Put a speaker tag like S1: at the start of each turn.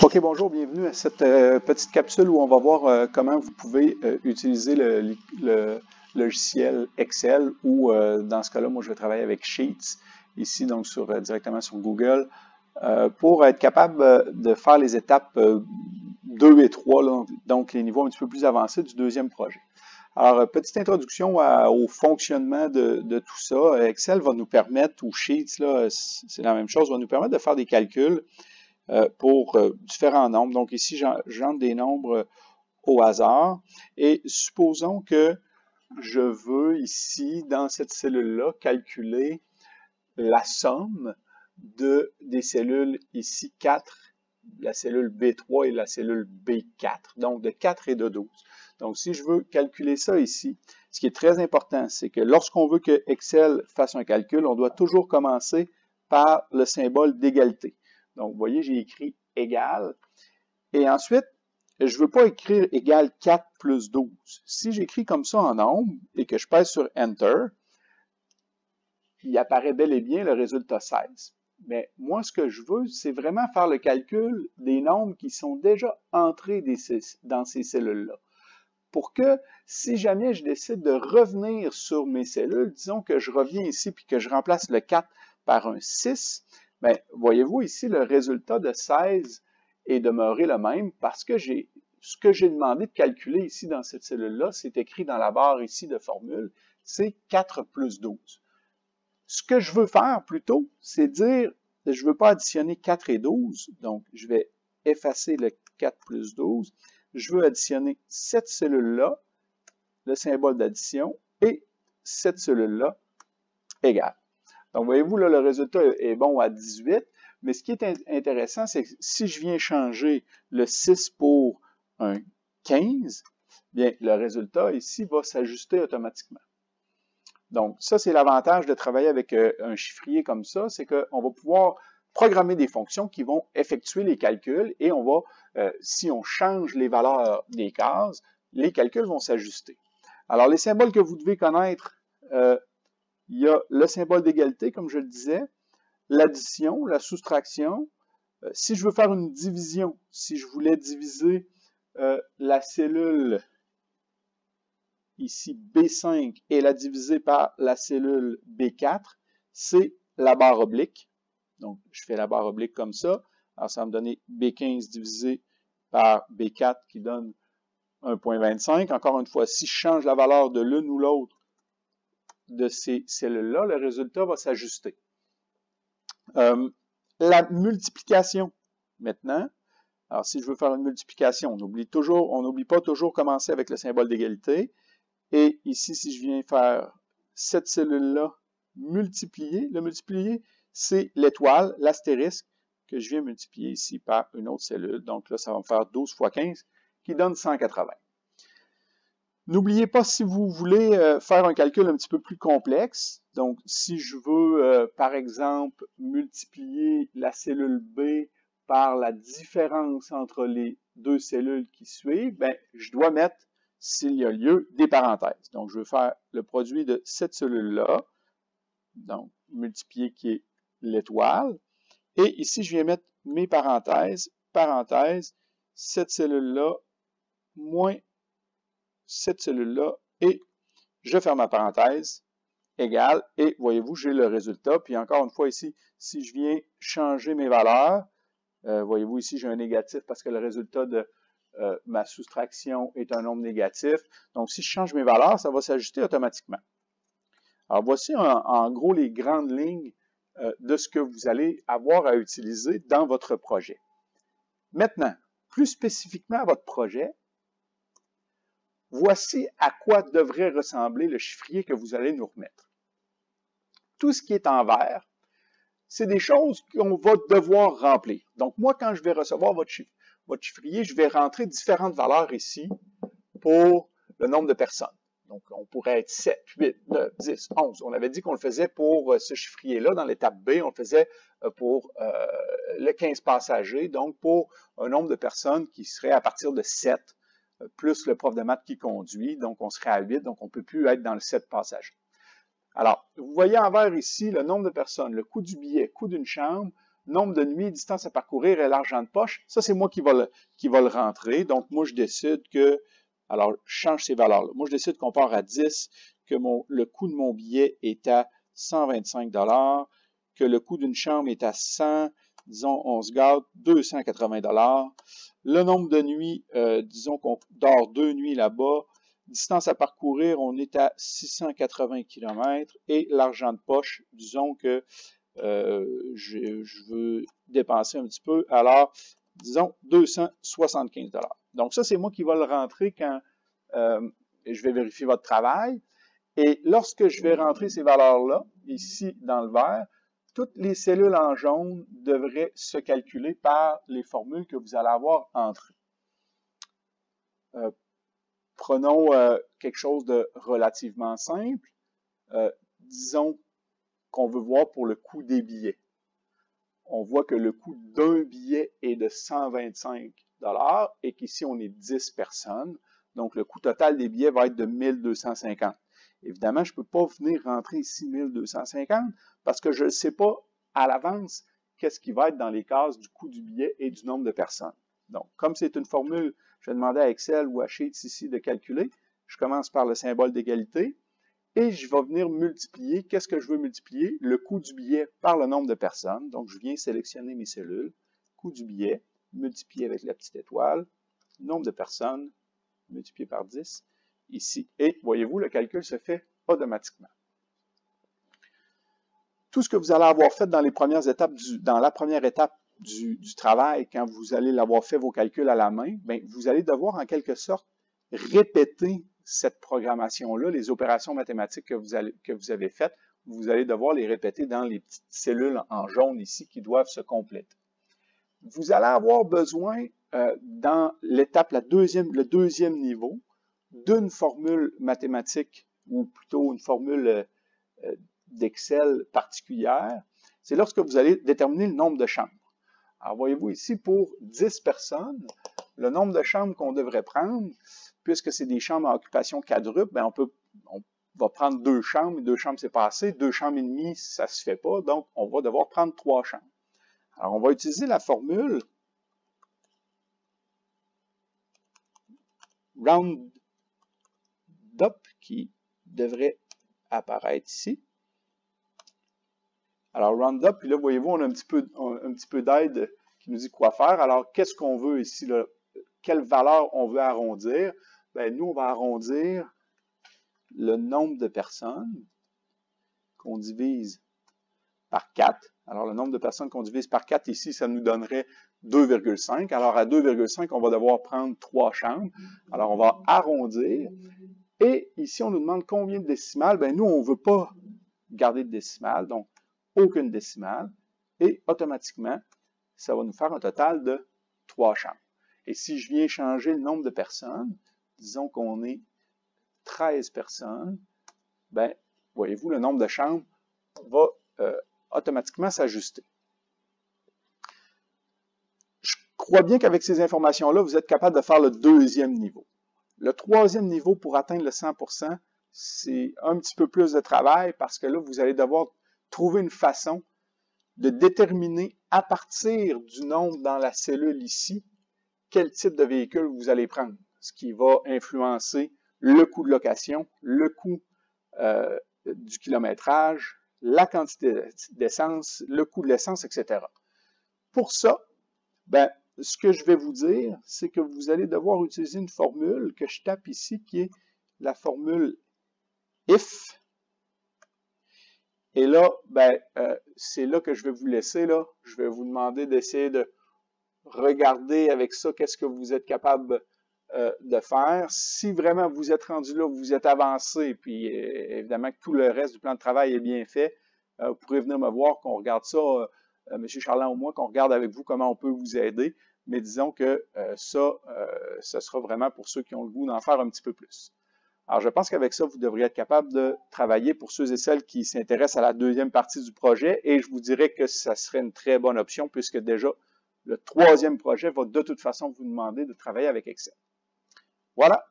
S1: OK, bonjour, bienvenue à cette petite capsule où on va voir comment vous pouvez utiliser le logiciel Excel ou dans ce cas-là, moi je vais travailler avec Sheets, ici donc directement sur Google, pour être capable de faire les étapes 2 et 3, là, donc les niveaux un petit peu plus avancés du deuxième projet. Alors, petite introduction au fonctionnement de tout ça. Excel va nous permettre, ou Sheets, là, c'est la même chose, va nous permettre de faire des calculs pour différents nombres. Donc ici, j'entre des nombres au hasard et supposons que je veux ici, dans cette cellule-là, calculer la somme des cellules ici 4, la cellule B3 et la cellule B4, donc de 4 et de 12. Donc si je veux calculer ça ici, ce qui est très important, c'est que lorsqu'on veut que Excel fasse un calcul, on doit toujours commencer par le symbole d'égalité. Donc, vous voyez, j'ai écrit égal. Et ensuite, je ne veux pas écrire égal 4 plus 12. Si j'écris comme ça en nombre et que je pèse sur Enter, il apparaît bel et bien le résultat 16. Mais moi, ce que je veux, c'est vraiment faire le calcul des nombres qui sont déjà entrés dans ces cellules-là. Pour que, si jamais je décide de revenir sur mes cellules, disons que je reviens ici puis que je remplace le 4 par un 6, bien, voyez-vous ici, le résultat de 16 est demeuré le même parce que ce que j'ai demandé de calculer ici dans cette cellule-là, c'est écrit dans la barre ici de formule, c'est 4 plus 12. Ce que je veux faire plutôt, c'est dire, je ne veux pas additionner 4 et 12, donc je vais effacer le 4 plus 12. Je veux additionner cette cellule-là, le symbole d'addition, et cette cellule-là égale. Donc, voyez-vous, là, le résultat est bon à 18, mais ce qui est intéressant, c'est que si je viens changer le 6 pour un 15, bien, le résultat ici va s'ajuster automatiquement. Donc, ça, c'est l'avantage de travailler avec un chiffrier comme ça, c'est qu'on va pouvoir programmer des fonctions qui vont effectuer les calculs et on va, si on change les valeurs des cases, les calculs vont s'ajuster. Alors, les symboles que vous devez connaître, il y a le symbole d'égalité, comme je le disais, l'addition, la soustraction. Si je veux faire une division, si je voulais diviser la cellule ici B5 et la diviser par la cellule B4, c'est la barre oblique. Donc, je fais la barre oblique comme ça. Alors, ça va me donner B15 divisé par B4 qui donne 1,25. Encore une fois, si je change la valeur de l'une ou l'autre de ces cellules-là, le résultat va s'ajuster. La multiplication, maintenant. Alors, si je veux faire une multiplication, on n'oublie pas toujours commencer avec le symbole d'égalité. Et ici, si je viens faire cette cellule-là multiplier, le multiplier, c'est l'étoile, l'astérisque, que je viens multiplier ici par une autre cellule. Donc là, ça va me faire 12 fois 15, qui donne 180. N'oubliez pas, si vous voulez faire un calcul un petit peu plus complexe, donc si je veux, par exemple, multiplier la cellule B par la différence entre les deux cellules qui suivent, bien, je dois mettre, s'il y a lieu, des parenthèses. Donc, je vais faire le produit de cette cellule-là, donc multiplier qui est l'étoile, et ici, je viens mettre mes parenthèses, cette cellule-là, moins cette cellule-là, et je ferme ma parenthèse, égale, et voyez-vous, j'ai le résultat. Puis encore une fois ici, si je viens changer mes valeurs, voyez-vous ici, j'ai un négatif parce que le résultat de ma soustraction est un nombre négatif. Donc, si je change mes valeurs, ça va s'ajuster automatiquement. Alors, voici en gros les grandes lignes de ce que vous allez avoir à utiliser dans votre projet. Maintenant, plus spécifiquement à votre projet, voici à quoi devrait ressembler le chiffrier que vous allez nous remettre. Tout ce qui est en vert, c'est des choses qu'on va devoir remplir. Donc, moi, quand je vais recevoir votre chiffrier, je vais rentrer différentes valeurs ici pour le nombre de personnes. Donc, on pourrait être 7, 8, 9, 10, 11. On avait dit qu'on le faisait pour ce chiffrier-là. Dans l'étape B, on le faisait pour le 15 passagers, donc pour un nombre de personnes qui serait à partir de 7, plus le prof de maths qui conduit, donc on serait à 8, donc on ne peut plus être dans le 7 passagers. Alors, vous voyez en vert ici le nombre de personnes, le coût du billet, coût d'une chambre, Nombre de nuits, distance à parcourir et l'argent de poche, ça c'est moi qui va le rentrer. Donc moi je décide que, alors je change ces valeurs-là. Moi je décide qu'on part à 10, que le coût de mon billet est à 125 $, que le coût d'une chambre est à 100, disons on se garde 280 $. Le nombre de nuits, disons qu'on dort 2 nuits là-bas. Distance à parcourir, on est à 680 km. Et l'argent de poche, disons que je veux dépenser un petit peu, alors disons 275 $. Donc ça, c'est moi qui vais le rentrer quand je vais vérifier votre travail. Et lorsque je vais rentrer ces valeurs-là, ici dans le vert, toutes les cellules en jaune devraient se calculer par les formules que vous allez avoir entrées. Prenons quelque chose de relativement simple. Disons qu'on veut voir pour le coût des billets. On voit que le coût d'un billet est de 125 $ et qu'ici on est 10 personnes. Donc le coût total des billets va être de 1250. Évidemment, je ne peux pas venir rentrer ici 1250 parce que je ne sais pas à l'avance qu'est-ce qui va être dans les cases du coût du billet et du nombre de personnes. Donc, comme c'est une formule, je vais demander à Excel ou à Sheets ici de calculer. Je commence par le symbole d'égalité. Et je vais venir multiplier. Qu'est-ce que je veux multiplier? Le coût du billet par le nombre de personnes. Donc, je viens sélectionner mes cellules. Coût du billet, multiplié avec la petite étoile. Nombre de personnes, multiplié par 10, ici. Et, voyez-vous, le calcul se fait automatiquement. Tout ce que vous allez avoir fait dans les premières étapes dans la première étape du travail, quand vous allez l'avoir fait vos calculs à la main, bien, vous allez devoir en quelque sorte répéter cette programmation-là, les opérations mathématiques que vous avez faites, vous allez devoir les répéter dans les petites cellules en jaune ici qui doivent se compléter. Vous allez avoir besoin, dans l'étape, le deuxième niveau, d'une formule mathématique, ou plutôt une formule d'Excel particulière. C'est lorsque vous allez déterminer le nombre de chambres. Alors, voyez-vous ici, pour 10 personnes, le nombre de chambres qu'on devrait prendre, puisque c'est des chambres à occupation quadruple, bien on va prendre 2 chambres, et 2 chambres c'est pas assez, 2 chambres et demie, ça se fait pas, donc on va devoir prendre 3 chambres. Alors on va utiliser la formule Round Up qui devrait apparaître ici. Alors Round Up, puis là voyez-vous, on a un petit peu d'aide qui nous dit quoi faire. Alors qu'est-ce qu'on veut ici, là? Quelle valeur on veut arrondir? Bien, nous, on va arrondir le nombre de personnes qu'on divise par 4. Alors, le nombre de personnes qu'on divise par 4, ici, ça nous donnerait 2,5. Alors, à 2,5, on va devoir prendre 3 chambres. Alors, on va arrondir. Et ici, on nous demande combien de décimales. Bien, nous, on ne veut pas garder de décimales, donc aucune décimale. Et automatiquement, ça va nous faire un total de 3 chambres. Et si je viens changer le nombre de personnes, disons qu'on est 13 personnes, bien, voyez-vous, le nombre de chambres va automatiquement s'ajuster. Je crois bien qu'avec ces informations-là, vous êtes capable de faire le deuxième niveau. Le troisième niveau, pour atteindre le 100%, c'est un petit peu plus de travail parce que là, vous allez devoir trouver une façon de déterminer à partir du nombre dans la cellule ici, quel type de véhicule vous allez prendre, ce qui va influencer le coût de location, le coût du kilométrage, la quantité d'essence, le coût de l'essence, etc. Pour ça, ben, ce que je vais vous dire, c'est que vous allez devoir utiliser une formule que je tape ici, qui est la formule IF. Et là, ben, c'est là que je vais vous laisser. Là. Je vais vous demander d'essayer de regarder avec ça qu'est-ce que vous êtes capable de faire. Si vraiment vous êtes rendu là, vous êtes avancé, puis évidemment que tout le reste du plan de travail est bien fait, vous pourrez venir me voir, qu'on regarde ça, M. Charland ou moi, qu'on regarde avec vous comment on peut vous aider. Mais disons que ce sera vraiment pour ceux qui ont le goût d'en faire un petit peu plus. Alors, je pense qu'avec ça, vous devriez être capable de travailler pour ceux et celles qui s'intéressent à la deuxième partie du projet. Et je vous dirais que ça serait une très bonne option puisque déjà, le troisième projet va de toute façon vous demander de travailler avec Excel. Voilà.